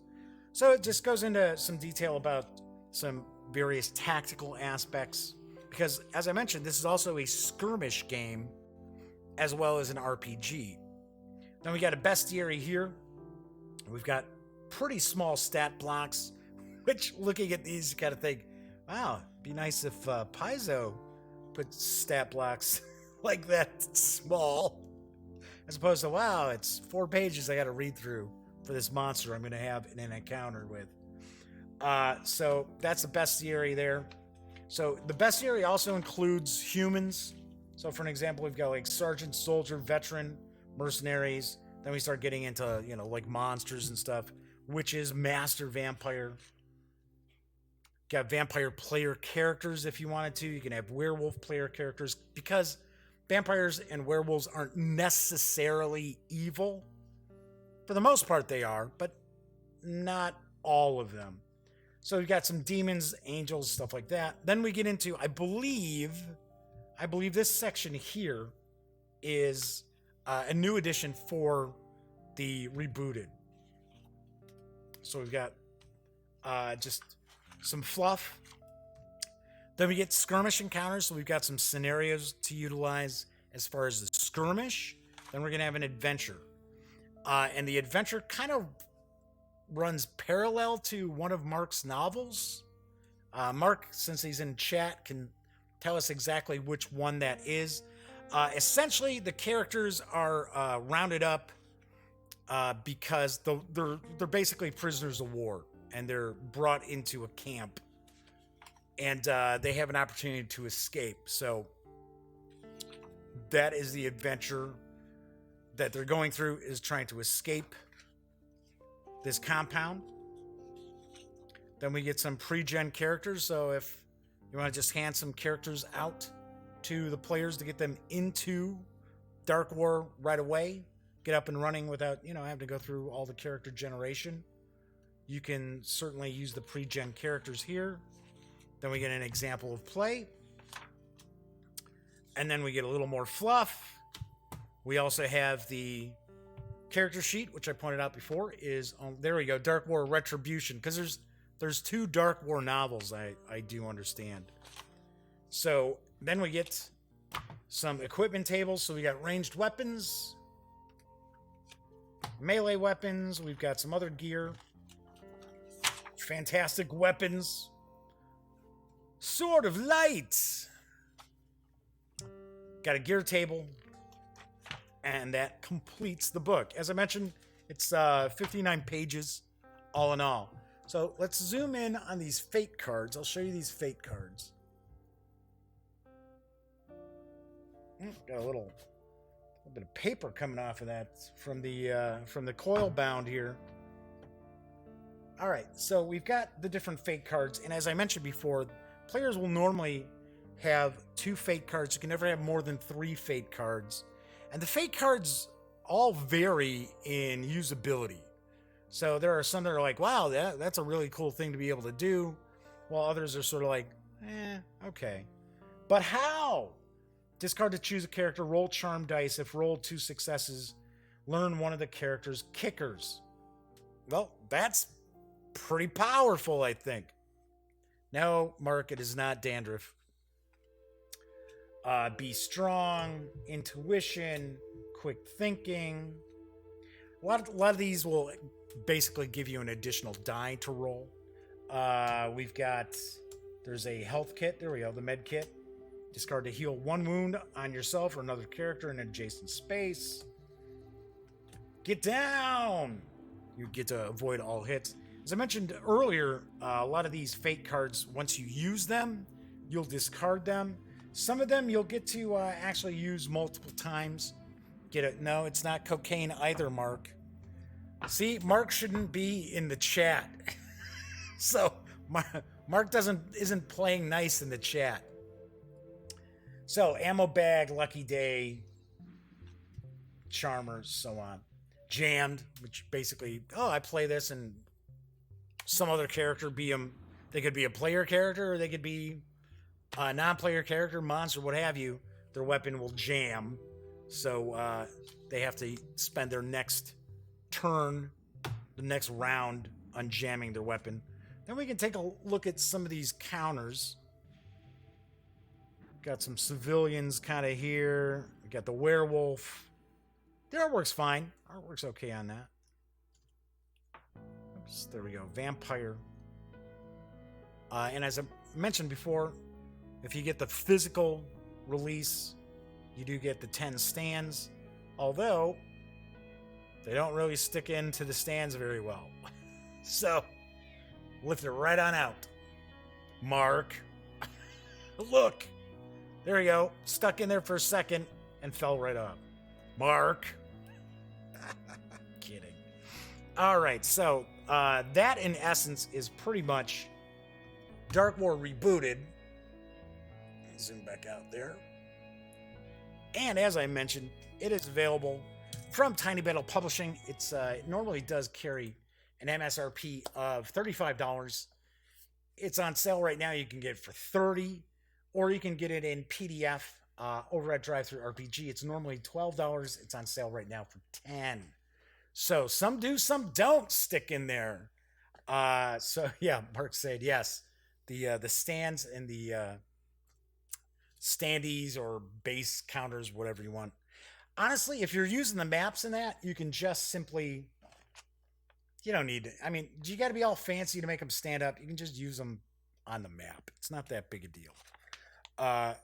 Speaker 1: So it just goes into some detail about some various tactical aspects, because as I mentioned, this is also a skirmish game as well as an RPG. Then we got a bestiary here. We've got pretty small stat blocks, which looking at these, you gotta think, wow, it'd be nice if Paizo put stat blocks like that small, as opposed to, wow, it's 4 pages I gotta read through for this monster I'm gonna have in an encounter with. So that's the bestiary there. So the bestiary also includes humans. So for an example, we've got like sergeant, soldier, veteran, mercenaries. Then we start getting into, like monsters and stuff, witches, master, vampire. Got vampire player characters if you wanted to. You can have werewolf player characters, because vampires and werewolves aren't necessarily evil. For the most part they are, but not all of them. So we've got some demons, angels, stuff like that. Then we get into, I believe this section here is a new edition for the Rebooted. So we've got just some fluff. Then we get skirmish encounters, so we've got some scenarios to utilize as far as the skirmish. Then we're going to have an adventure. And the adventure kind of runs parallel to one of Mark's novels. Mark, since he's in chat, can tell us exactly which one that is. Essentially, the characters are rounded up because they're basically prisoners of war, and they're brought into a camp, and they have an opportunity to escape. So that is the adventure that they're going through, is trying to escape this compound. Then we get some pre-gen characters. So if you want to just hand some characters out to the players to get them into Dark War right away, get up and running without, having to go through all the character generation, you can certainly use the pre-gen characters here. Then we get an example of play. And then we get a little more fluff. We also have the character sheet, which I pointed out before, is on, there we go, Dark War Retribution, because there's 2 Dark War novels, I do understand. So then we get some equipment tables. So we got ranged weapons, melee weapons, we've got some other gear, fantastic weapons, Sword of Light, got a gear table, and that completes the book. As I mentioned, it's 59 pages all in all. So let's zoom in on these fate cards. I'll show you these fate cards. Got a little bit of paper coming off of that from the coil bound here. All right, so we've got the different fate cards, and as I mentioned before, players will normally have 2 fate cards. You can never have more than 3 fate cards, and the fate cards all vary in usability. So there are some that are like, wow, that's a really cool thing to be able to do, while others are sort of like, okay. But how? Discard to choose a character, roll charm dice. If rolled 2 successes, learn one of the character's kickers. Well, that's pretty powerful, I think. No, Mark, it is not dandruff. Be strong, intuition, quick thinking. A lot of these will basically give you an additional die to roll. We've got, there's a health kit. There we go, the med kit. Discard to heal 1 wound on yourself or another character in an adjacent space. Get down! You get to avoid all hits. As I mentioned earlier, a lot of these fate cards, once you use them, you'll discard them. Some of them you'll get to actually use multiple times. Get it? No, it's not cocaine either, Mark. See, Mark shouldn't be in the chat. So Mark isn't playing nice in the chat. So ammo bag, lucky day, charmers, so on. Jammed, which basically, I play this and some other character they could be a player character, or they could be a non-player character, monster, what have you. Their weapon will jam, so they have to spend their next turn, the next round, unjamming their weapon. Then we can take a look at some of these counters. Got some civilians kind of here. We got the werewolf. The artwork's fine. Artwork's okay on that. Oops, there we go. Vampire. And as I mentioned before, if you get the physical release, you do get the 10 stands. Although, they don't really stick into the stands very well. So, lift it right on out. Mark. Look. There you go. Stuck in there for a second and fell right off. Mark. Kidding. All right, so that in essence is pretty much Dark War Rebooted. Zoom back out there. And as I mentioned, it is available from Tiny Battle Publishing. It normally does carry an MSRP of $35. It's on sale right now. You can get it for $30, or you can get it in PDF over at Drive-Thru RPG. It's normally $12. It's on sale right now for $10. So some do, some don't stick in there. So yeah, Mark said yes. The stands and the standees or base counters, whatever you want. Honestly, if you're using the maps in that, you can just simply, you don't need to, I mean, you got to be all fancy to make them stand up. You can just use them on the map. It's not that big a deal. Uh,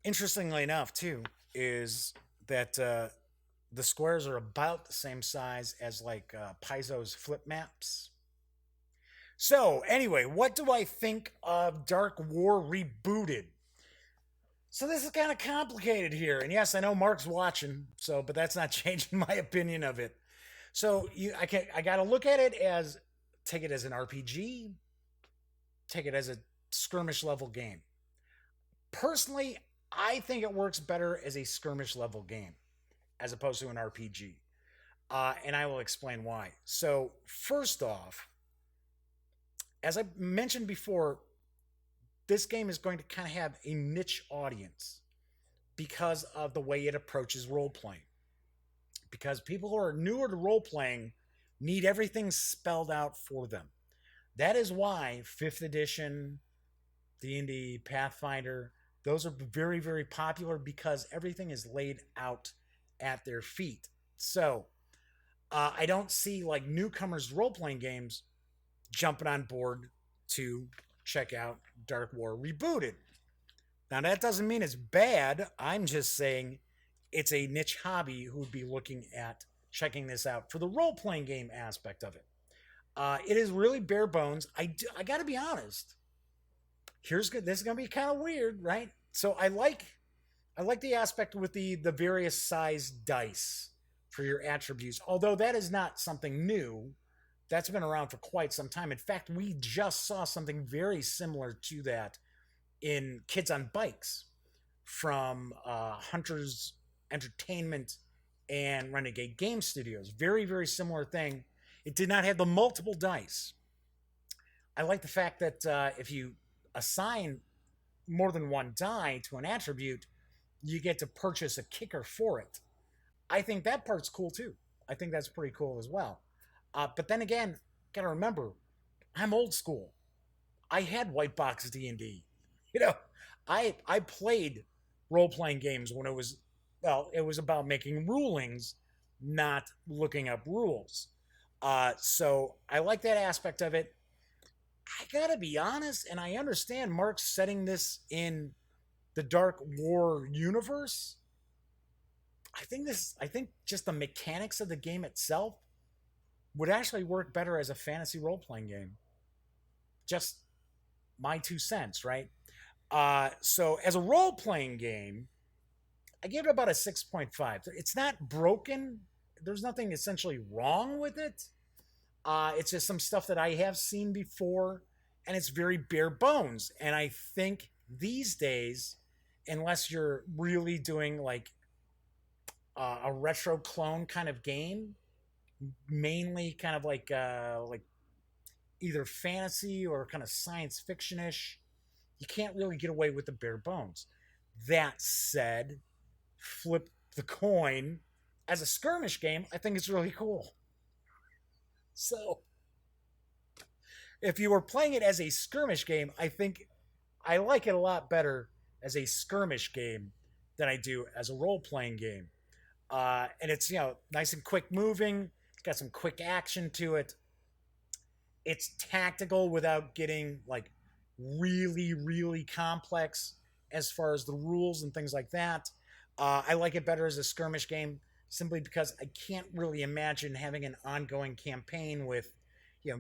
Speaker 1: Interestingly enough, too, is that the squares are about the same size as like Paizo's flip maps. So, anyway, what do I think of Dark War Rebooted? So this is kind of complicated here, and yes, I know Mark's watching, so but that's not changing my opinion of it. So I got to look at it as take it as an RPG, take it as a skirmish level game. Personally, I think it works better as a skirmish level game as opposed to an RPG, and I will explain why. So first off, as I mentioned before, this game is going to kind of have a niche audience because of the way it approaches role playing. Because people who are newer to role playing need everything spelled out for them. That is why 5th edition, D&D, Pathfinder, those are very, very popular because everything is laid out at their feet. So I don't see like newcomers role playing games jumping on board to check out Dark War Rebooted. Now, that doesn't mean it's bad. I'm just saying it's a niche hobby who would be looking at checking this out for the role playing game aspect of it. It is really bare bones. I got to be honest. Here's good. This is gonna be kind of weird, right? So I like the aspect with the various size dice for your attributes. Although that is not something new. That's been around for quite some time. In fact, we just saw something very similar to that in Kids on Bikes from Hunters Entertainment and Renegade Game Studios. Very, very similar thing. It did not have the multiple dice. I like the fact that if you assign more than one die to an attribute, you get to purchase a kicker for it. I think that part's cool too. I think that's pretty cool as well. But then again, gotta remember, I'm old school. I had white box D&D. You know, I played role playing games when it was about making rulings, not looking up rules. So I like that aspect of it. I gotta be honest, and I understand Mark's setting this in the Dark War universe. I think just the mechanics of the game itself would actually work better as a fantasy role playing game. Just my 2 cents, right? So as a role playing game, I give it about a 6.5. It's not broken. There's nothing essentially wrong with it. It's just some stuff that I have seen before, and it's very bare bones. And I think these days, unless you're really doing like a retro clone kind of game, mainly kind of like either fantasy or kind of science fiction-ish, you can't really get away with the bare bones. That said, flip the coin. As a skirmish game, I think it's really cool. So, if you were playing it as a skirmish game, I think I like it a lot better as a skirmish game than I do as a role playing game. And it's, nice and quick moving, it's got some quick action to it. It's tactical without getting like really, really complex as far as the rules and things like that. I like it better as a skirmish game simply because I can't really imagine having an ongoing campaign with,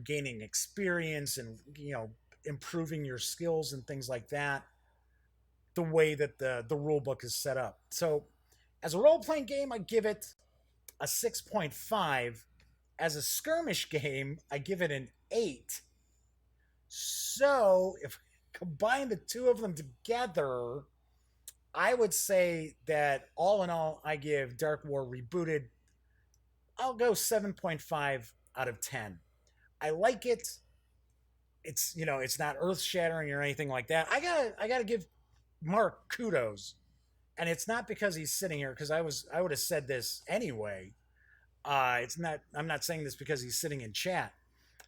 Speaker 1: gaining experience and, improving your skills and things like that the way that the rule book is set up. So as a role playing game, I give it a 6.5. As a skirmish game, I give it an 8. So if I combine the two of them together, I would say that all in all, I give Dark War Rebooted, I'll go 7.5 out of 10. I like it. It's not earth shattering or anything like that. I gotta give Mark kudos. And it's not because he's sitting here, because I would have said this anyway. I'm not saying this because he's sitting in chat.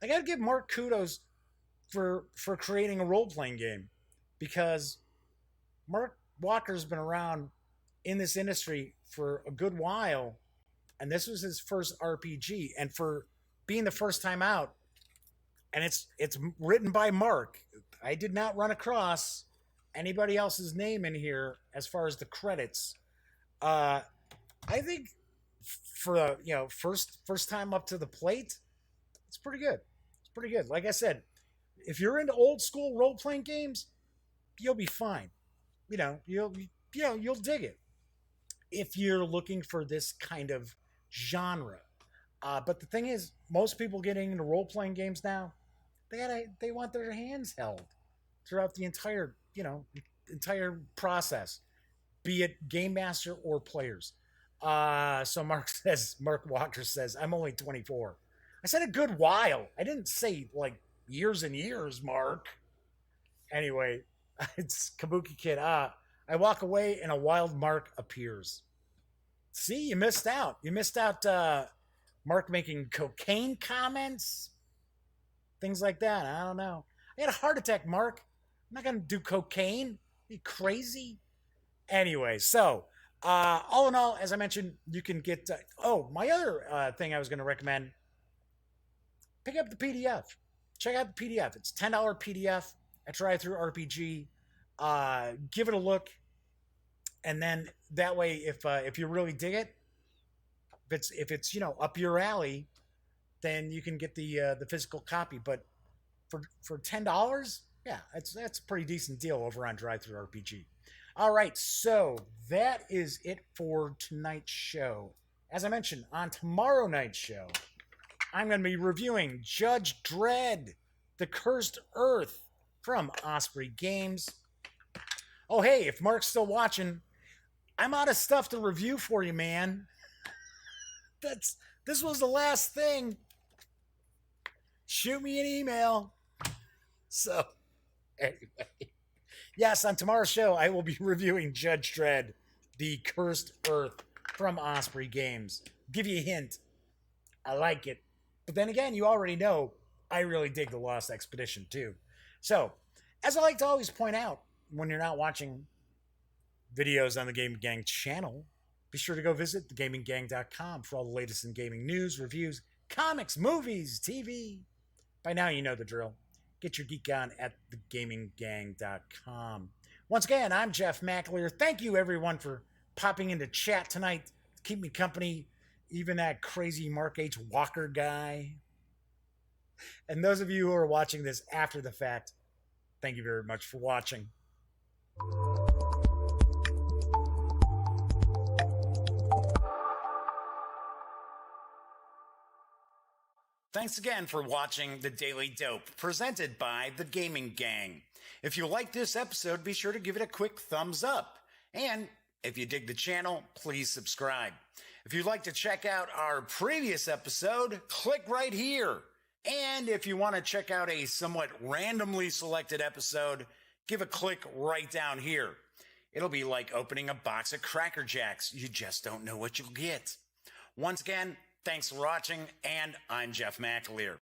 Speaker 1: I gotta give Mark kudos for creating a role playing game, because Mark Walker's been around in this industry for a good while, and this was his first RPG, and for being the first time out, and it's written by Mark. I did not run across anybody else's name in here as far as the credits. Uh, I think for the first time up to the plate, it's pretty good. It's pretty good. Like I said, if you're into old school role playing games, you'll be fine. You'll dig it. If you're looking for this kind of genre, but the thing is, most people getting into role playing games now, they want their hands held throughout the entire process, be it game master or players. So Mark Walker says, I'm only 24. I said a good while. I didn't say like years and years, Mark. Anyway, it's Kabuki Kid. I walk away and a wild Mark appears. See, you missed out. You missed out Mark making cocaine comments, things like that. I don't know. I had a heart attack, Mark. I'm not going to do cocaine. Are you crazy? Anyway, so all in all, as I mentioned, you can get. My other thing I was going to recommend: pick up the PDF. Check out the PDF. It's $10 PDF. I try through RPG. Give it a look, and then that way, if you really dig it, if it's up your alley, then you can get the physical copy. But for $10, yeah, that's a pretty decent deal over on Drive Through RPG. All right, so that is it for tonight's show. As I mentioned, on tomorrow night's show, I'm going to be reviewing Judge Dredd, The Cursed Earth from Osprey Games. Oh, hey, if Mark's still watching, I'm out of stuff to review for you, man. This was the last thing. Shoot me an email. So, anyway. Yes, on tomorrow's show, I will be reviewing Judge Dredd, The Cursed Earth from Osprey Games. Give you a hint. I like it. But then again, you already know I really dig The Lost Expedition too. So, as I like to always point out, when you're not watching videos on the Gaming Gang channel, be sure to go visit thegaminggang.com for all the latest in gaming news, reviews, comics, movies, TV. By now, you know the drill. Get your geek on at thegaminggang.com. Once again, I'm Jeff McAleer. Thank you, everyone, for popping into chat tonight to keep me company, even that crazy Mark H. Walker guy. And those of you who are watching this after the fact, thank you very much for watching. Thanks again for watching The Daily Dope, presented by The Gaming Gang. If you like this episode, be sure to give it a quick thumbs up. And if you dig the channel, please subscribe. If you'd like to check out our previous episode, click right here. And if you want to check out a somewhat randomly selected episode, give a click right down here. It'll be like opening a box of Cracker Jacks. You just don't know what you'll get. Once again, thanks for watching, and I'm Jeff McAleer.